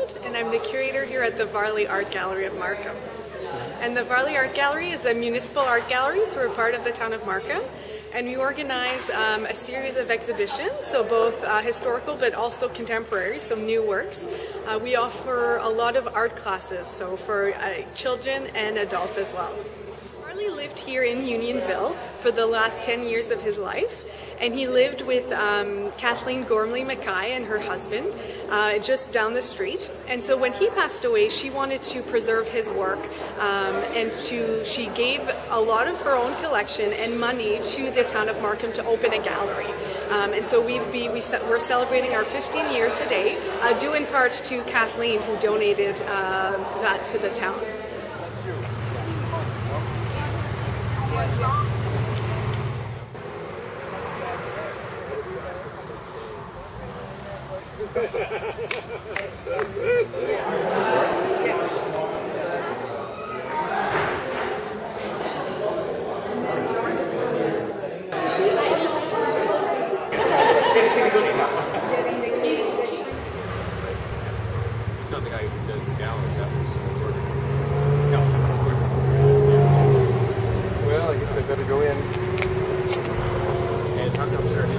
Takeout, and I'm the curator here at the Varley Art Gallery of Markham. And the Varley Art Gallery is a municipal art gallery, so we're part of the town of Markham. And we organize a series of exhibitions, so both historical but also contemporary, so new works. We offer a lot of art classes, so for children and adults as well. Varley lived here in Unionville for the last 10 years of his life, and he lived with Kathleen Gormley Mackay and her husband just down the street. And so when he passed away, she wanted to preserve his work, and she gave a lot of her own collection and money to the town of Markham to open a gallery. And so we're celebrating our 15 years today, due in part to Kathleen, who donated that to the town. Well, I guess I better go in. And talk upstairs.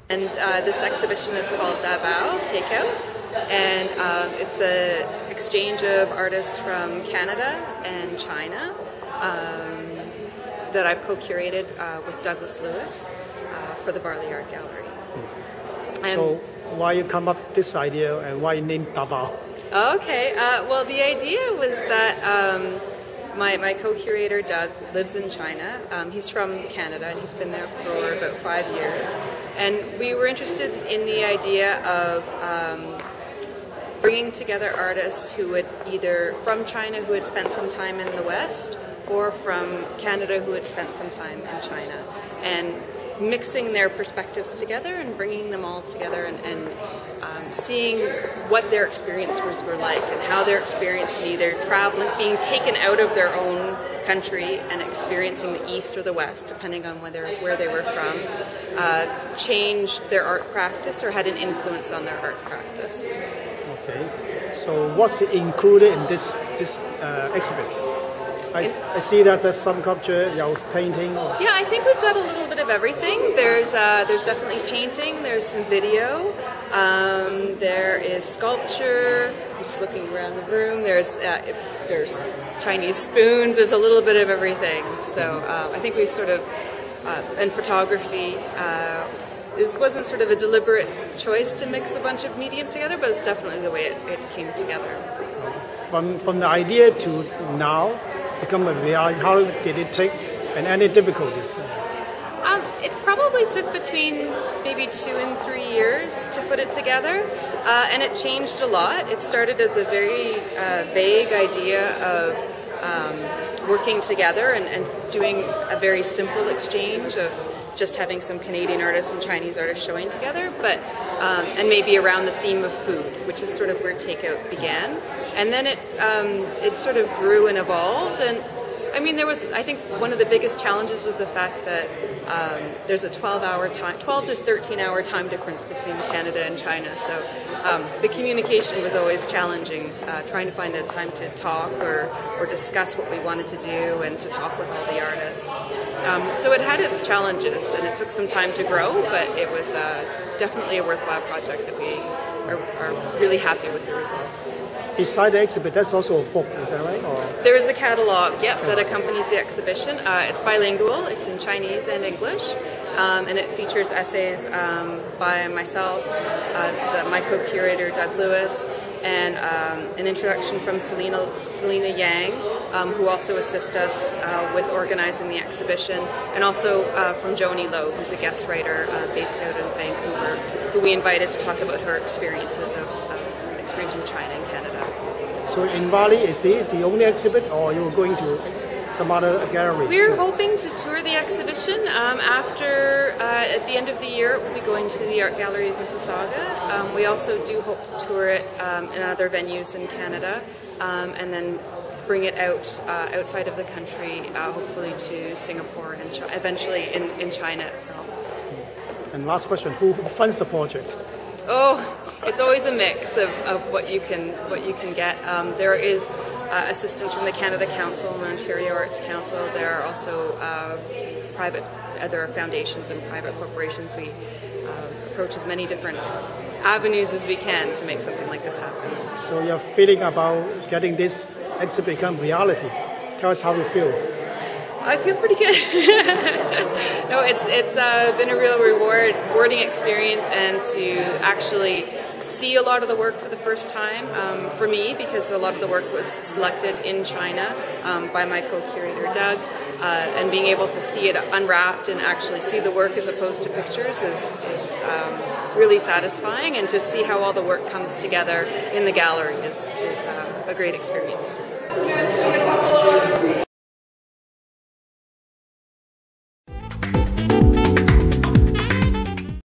And this exhibition is called Dabao, Takeout, and it's an exchange of artists from Canada and China that I've co-curated with Douglas Lewis for the Varley Art Gallery. And so why you come up with this idea and why you name Dabao? Okay, well the idea was that my co-curator Doug lives in China. He's from Canada and he's been there for about 5 years. And we were interested in the idea of bringing together artists who would either from China who had spent some time in the West or from Canada who had spent some time in China, and mixing their perspectives together and bringing them all together and seeing what their experiences were like and how their experience in either traveling, being taken out of their own country and experiencing the East or the West, depending on where they were from, changed their art practice or had an influence on their art practice. Okay, so what's included in this exhibit? I see that there's some sculpture, painting. Yeah, I think we've got a little bit of everything. There's definitely painting. There's some video. There is sculpture. I'm just looking around the room. There's Chinese spoons. There's a little bit of everything. So I think we sort of and photography. This wasn't sort of a deliberate choice to mix a bunch of medium together, but it's definitely the way it came together. From the idea to now, become a reality, how did it take, and any difficulties? It probably took between maybe 2 and 3 years to put it together, and it changed a lot. It started as a very vague idea of working together and doing a very simple exchange of just having some Canadian artists and Chinese artists showing together, but and maybe around the theme of food, which is sort of where Takeout began. And then it sort of grew and evolved, and I mean I think one of the biggest challenges was the fact that there's a 12 to 13 hour time difference between Canada and China, so the communication was always challenging, trying to find a time to talk or discuss what we wanted to do and to talk with all the artists. So it had its challenges, and it took some time to grow, but it was definitely a worthwhile project that we are really happy with the results. Beside the exhibit, there's also a book, is that right? Or? There is a catalog, that accompanies the exhibition. It's bilingual, it's in Chinese and English, and it features essays by myself, my co-curator Doug Lewis, and an introduction from Selena Yang, who also assists us with organizing the exhibition, and also from Joni Lowe, who's a guest writer based out in Vancouver, who we invited to talk about her experiences of experiencing China and Canada. So in Varley, is the only exhibit, or you're going to some other galleries? We're hoping to tour the exhibition. At the end of the year, we'll be going to the Art Gallery of Mississauga. We also do hope to tour it in other venues in Canada, and then bring it out outside of the country, hopefully to Singapore and eventually in China itself. And last question, who funds the project? Oh, it's always a mix of what you can get. There is assistance from the Canada Council and the Ontario Arts Council. There are also there are foundations and private corporations. We approach as many different avenues as we can to make something like this happen. So your feeling about getting this exhibit become reality. Tell us how you feel. I feel pretty good. No, it's been a real rewarding experience, and to actually see a lot of the work for the first time for me, because a lot of the work was selected in China by my co-curator Doug, and being able to see it unwrapped and actually see the work as opposed to pictures is really satisfying, and to see how all the work comes together in the gallery is a great experience.